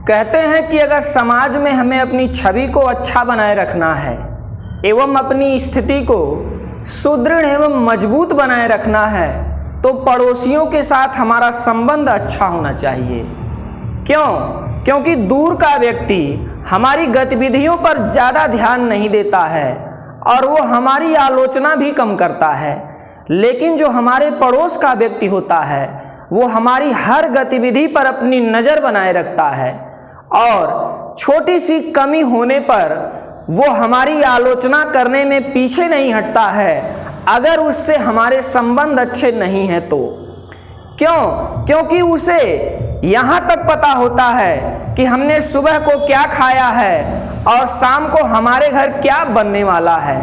कहते हैं कि अगर समाज में हमें अपनी छवि को अच्छा बनाए रखना है एवं अपनी स्थिति को सुदृढ़ एवं मजबूत बनाए रखना है तो पड़ोसियों के साथ हमारा संबंध अच्छा होना चाहिए। क्योंकि दूर का व्यक्ति हमारी गतिविधियों पर ज़्यादा ध्यान नहीं देता है और वो हमारी आलोचना भी कम करता है, लेकिन जो हमारे पड़ोस का व्यक्ति होता है वो हमारी हर गतिविधि पर अपनी नज़र बनाए रखता है और छोटी सी कमी होने पर वो हमारी आलोचना करने में पीछे नहीं हटता है अगर उससे हमारे संबंध अच्छे नहीं हैं तो। क्योंकि उसे यहाँ तक पता होता है कि हमने सुबह को क्या खाया है और शाम को हमारे घर क्या बनने वाला है।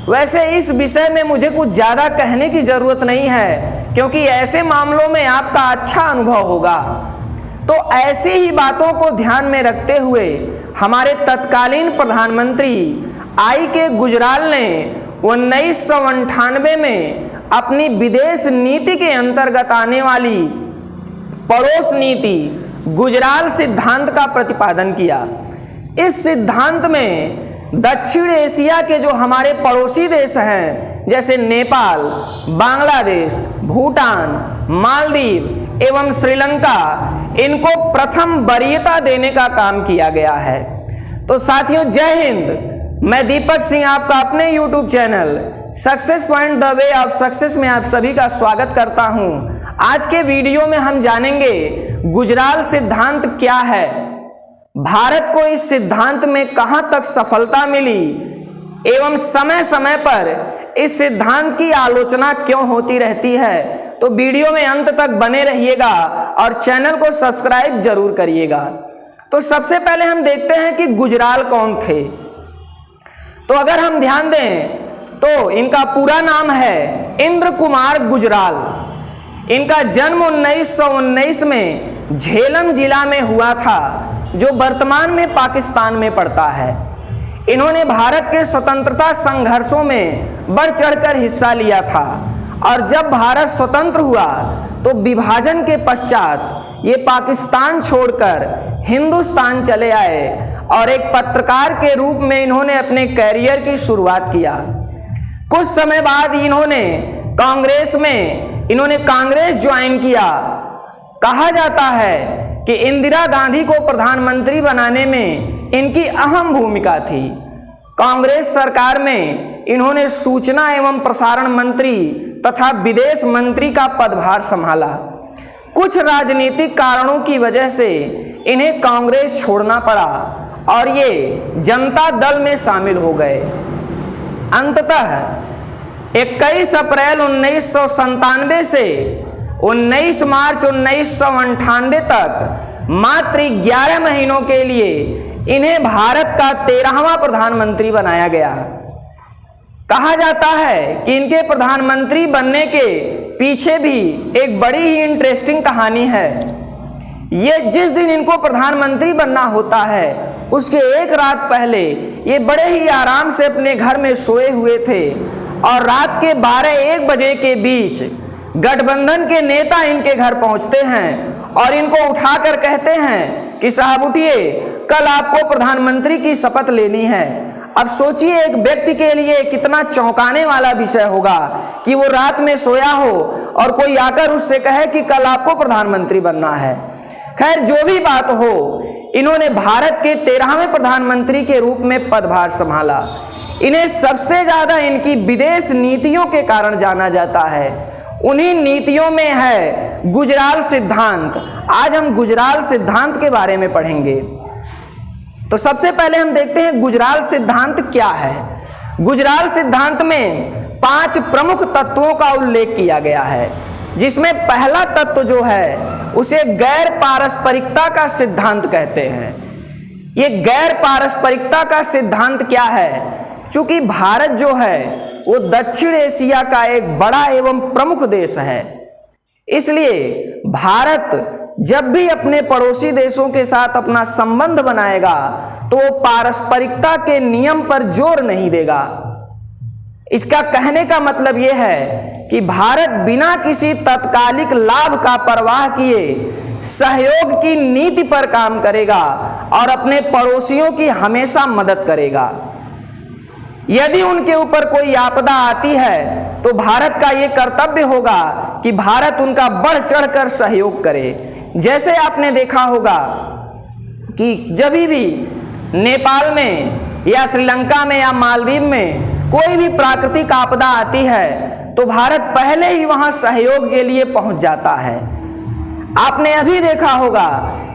वैसे इस विषय में मुझे कुछ ज़्यादा कहने की ज़रूरत नहीं है, क्योंकि ऐसे मामलों में आपका अच्छा अनुभव होगा। तो ऐसी ही बातों को ध्यान में रखते हुए हमारे तत्कालीन प्रधानमंत्री I.K. गुजराल ने 1998 में अपनी विदेश नीति के अंतर्गत आने वाली पड़ोस नीति गुजराल सिद्धांत का प्रतिपादन किया। इस सिद्धांत में दक्षिण एशिया के जो हमारे पड़ोसी देश हैं जैसे नेपाल, बांग्लादेश, भूटान, मालदीव एवं श्रीलंका, इनको प्रथम वरीयता देने का काम किया गया है। तो साथियों, जय हिंद। मैं दीपक सिंह आपका अपने YouTube channel success point the way of success में आप सभी का स्वागत करता हूं। आज के वीडियो में हम जानेंगे गुजराल सिद्धांत क्या है, भारत को इस सिद्धांत में कहां तक सफलता मिली एवं समय समय पर इस सिद्धांत की आलोचना क्यों होती रहती है। तो वीडियो में अंत तक बने रहिएगा और चैनल को सब्सक्राइब जरूर करिएगा। तो सबसे पहले हम देखते हैं कि गुजराल कौन थे। तो अगर हम ध्यान दें तो इनका पूरा नाम है इंद्र कुमार गुजराल। इनका जन्म 1919 में झेलम जिला में हुआ था, जो वर्तमान में पाकिस्तान में पड़ता है। इन्होंने भारत के स्वतंत्रता संघर्षों में बढ़ चढ़कर हिस्सा लिया था और जब भारत स्वतंत्र हुआ तो विभाजन के पश्चात ये पाकिस्तान छोड़कर हिंदुस्तान चले आए और एक पत्रकार के रूप में इन्होंने अपने कैरियर की शुरुआत किया। कुछ समय बाद इन्होंने कांग्रेस ज्वाइन किया। कहा जाता है कि इंदिरा गांधी को प्रधानमंत्री बनाने में इनकी अहम भूमिका थी। कांग्रेस सरकार में इन्होंने सूचना एवं प्रसारण मंत्री तथा विदेश मंत्री का पदभार संभाला। कुछ राजनीतिक कारणों की वजह से इन्हें कांग्रेस छोड़ना पड़ा और ये जनता दल में शामिल हो गए। अंततः 21 अप्रैल 1997 से 19 मार्च 1998 तक मात्र 11 महीनों के लिए इन्हें भारत का 13वां प्रधानमंत्री बनाया गया। कहा जाता है कि इनके प्रधानमंत्री बनने के पीछे भी एक बड़ी ही इंटरेस्टिंग कहानी है। ये जिस दिन इनको प्रधानमंत्री बनना होता है उसके एक रात पहले ये बड़े ही आराम से अपने घर में सोए हुए थे और रात के 12-1 बजे के बीच गठबंधन के नेता इनके घर पहुंचते हैं और इनको उठाकर कहते हैं कि साहब उठिए, कल आपको प्रधानमंत्री की शपथ लेनी है। अब सोचिए एक व्यक्ति के लिए कितना चौंकाने वाला विषय होगा कि वो रात में सोया हो और कोई आकर उससे कहे कि कल आपको प्रधानमंत्री बनना है। खैर, जो भी बात हो, इन्होंने भारत के 13वें प्रधानमंत्री के रूप में पदभार संभाला। इन्हें सबसे ज्यादा इनकी विदेश नीतियों के कारण जाना जाता है। उन्हीं नीतियों में है गुजराल सिद्धांत। आज हम गुजराल सिद्धांत के बारे में पढ़ेंगे। तो सबसे पहले हम देखते हैं गुजराल सिद्धांत क्या है। गुजराल सिद्धांत में 5 प्रमुख तत्वों का उल्लेख किया गया है, जिसमें पहला तत्व जो है उसे गैर पारस्परिकता का सिद्धांत कहते हैं। ये गैर पारस्परिकता का सिद्धांत क्या है? चूंकि भारत जो है वो दक्षिण एशिया का एक बड़ा एवं प्रमुख देश है, इसलिए भारत जब भी अपने पड़ोसी देशों के साथ अपना संबंध बनाएगा तो वो पारस्परिकता के नियम पर जोर नहीं देगा। इसका कहने का मतलब यह है कि भारत बिना किसी तत्कालिक लाभ का परवाह किए सहयोग की नीति पर काम करेगा और अपने पड़ोसियों की हमेशा मदद करेगा। यदि उनके ऊपर कोई आपदा आती है तो भारत का ये कर्तव्य होगा कि भारत उनका बढ़ चढ़कर सहयोग करे। जैसे आपने देखा होगा कि जब भी नेपाल में या श्रीलंका में या मालदीव में कोई भी प्राकृतिक आपदा आती है तो भारत पहले ही वहां सहयोग के लिए पहुंच जाता है। आपने अभी देखा होगा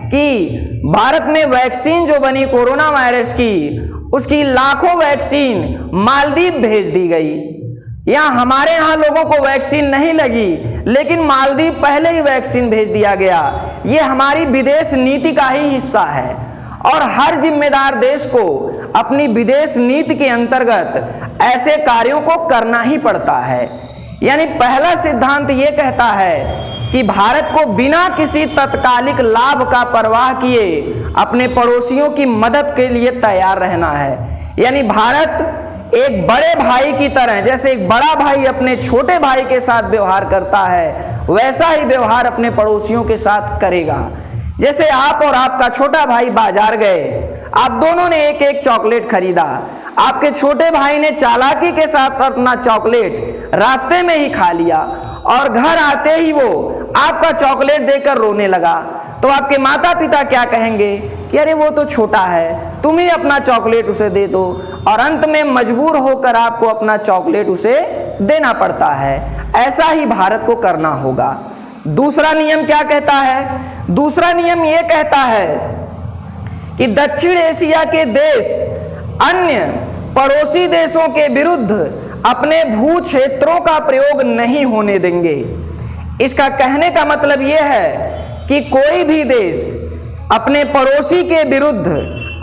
कि भारत में वैक्सीन जो बनी कोरोना वायरस की, उसकी लाखों वैक्सीन मालदीव भेज दी गई। यहाँ हमारे यहाँ लोगों को वैक्सीन नहीं लगी, लेकिन मालदीव पहले ही वैक्सीन भेज दिया गया। ये हमारी विदेश नीति का ही हिस्सा है और हर जिम्मेदार देश को अपनी विदेश नीति के अंतर्गत ऐसे कार्यों को करना ही पड़ता है। यानी पहला सिद्धांत ये कहता है कि भारत को बिना किसी तत्कालिक लाभ का परवाह किए अपने पड़ोसियों की मदद के लिए तैयार रहना है। यानी भारत एक बड़े भाई की तरह, जैसे एक बड़ा भाई अपने छोटे भाई के साथ व्यवहार करता है, वैसा ही व्यवहार अपने पड़ोसियों के साथ करेगा। जैसे आप और आपका छोटा भाई बाजार गए, आप दोनों ने एक एक चॉकलेट खरीदा। आपके छोटे भाई ने चालाकी के साथ अपना चॉकलेट रास्ते में ही खा लिया और घर आते ही वो आपका चॉकलेट देकर रोने लगा, तो आपके माता पिता क्या कहेंगे कि अरे वो तो छोटा है, तुम ही अपना चॉकलेट उसे दे दो, और अंत में मजबूर होकर आपको अपना चॉकलेट उसे देना पड़ता है। ऐसा ही भारत को करना होगा। दूसरा नियम क्या कहता है? दूसरा नियम यह कहता है कि दक्षिण एशिया के देश अन्य पड़ोसी देशों के विरुद्ध अपने भू क्षेत्रों का प्रयोग नहीं होने देंगे। इसका कहने का मतलब यह है कि कोई भी देश अपने पड़ोसी के विरुद्ध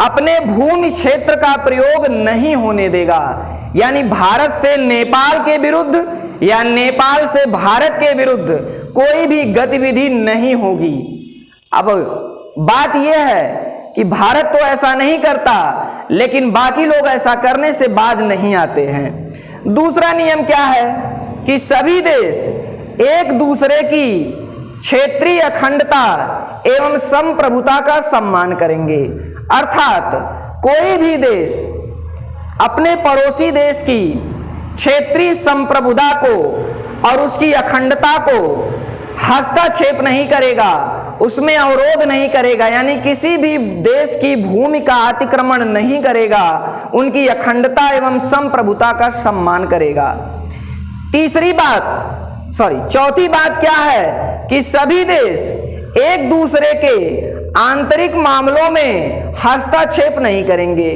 अपने भूमि क्षेत्र का प्रयोग नहीं होने देगा। यानी भारत से नेपाल के विरुद्ध या नेपाल से भारत के विरुद्ध कोई भी गतिविधि नहीं होगी। अब बात यह है कि भारत तो ऐसा नहीं करता, लेकिन बाकी लोग ऐसा करने से बाज नहीं आते हैं। दूसरा नियम क्या है कि सभी देश एक दूसरे की क्षेत्रीय अखंडता एवं संप्रभुता का सम्मान करेंगे। अर्थात कोई भी देश अपने पड़ोसी देश की क्षेत्रीय संप्रभुता को और उसकी अखंडता को हस्तक्षेप नहीं करेगा, उसमें अवरोध नहीं करेगा, यानी किसी भी देश की भूमि का अतिक्रमण नहीं करेगा, उनकी अखंडता एवं संप्रभुता का सम्मान करेगा। चौथी बात क्या है कि सभी देश एक दूसरे के आंतरिक मामलों में हस्तक्षेप नहीं करेंगे।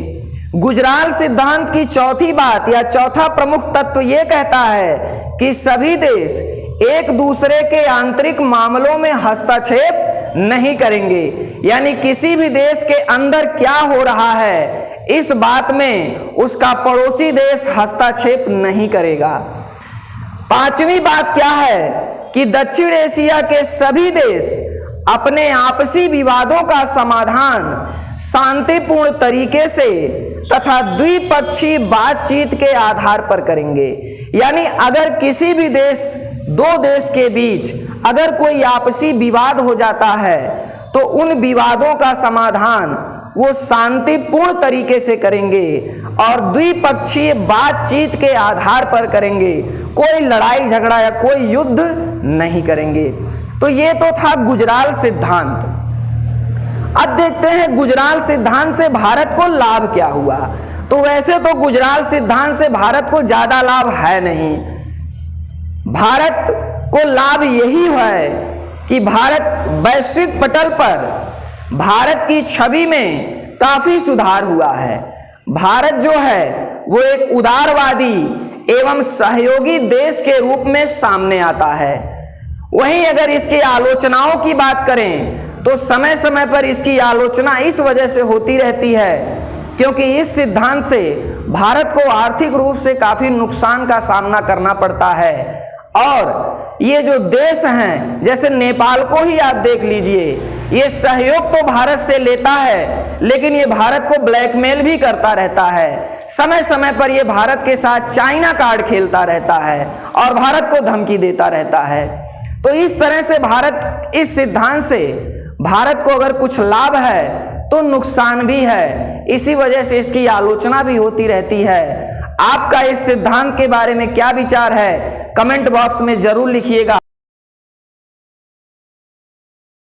गुजराल सिद्धांत की चौथी बात या चौथा प्रमुख तत्व यह कहता है कि सभी देश एक दूसरे के आंतरिक मामलों में हस्तक्षेप नहीं करेंगे। यानी किसी भी देश के अंदर क्या हो रहा है, इस बात में उसका पड़ोसी देश हस्तक्षेप नहीं करेगा। पांचवी बात क्या है कि दक्षिण एशिया के सभी देश अपने आपसी विवादों का समाधान शांतिपूर्ण तरीके से तथा द्विपक्षीय बातचीत के आधार पर करेंगे। यानी अगर किसी भी दो देश के बीच अगर कोई आपसी विवाद हो जाता है तो उन विवादों का समाधान वो शांतिपूर्ण तरीके से करेंगे और द्विपक्षीय बातचीत के आधार पर करेंगे। कोई लड़ाई झगड़ा या कोई युद्ध नहीं करेंगे। तो ये तो था गुजराल सिद्धांत। अब देखते हैं गुजराल सिद्धांत से भारत को लाभ क्या हुआ। तो वैसे तो गुजराल सिद्धांत से भारत को ज्यादा लाभ है नहीं। भारत को लाभ यही है कि भारत वैश्विक पटल पर भारत की छवि में काफी सुधार हुआ है। भारत जो है वो एक उदारवादी एवं सहयोगी देश के रूप में सामने आता है। वहीं अगर इसकी आलोचनाओं की बात करें तो समय समय पर इसकी आलोचना इस वजह से होती रहती है क्योंकि इस सिद्धांत से भारत को आर्थिक रूप से काफी नुकसान का सामना करना पड़ता है। और ये जो देश हैं जैसे नेपाल को ही आप देख लीजिए, ये सहयोग तो भारत से लेता है लेकिन ये भारत को ब्लैकमेल भी करता रहता है। समय समय पर ये भारत के साथ चाइना कार्ड खेलता रहता है और भारत को धमकी देता रहता है। तो इस तरह से भारत इस सिद्धांत से भारत को अगर कुछ लाभ है तो नुकसान भी है, इसी वजह से इसकी आलोचना भी होती रहती है। आपका इस सिद्धांत के बारे में क्या विचार है, कमेंट बॉक्स में जरूर लिखिएगा।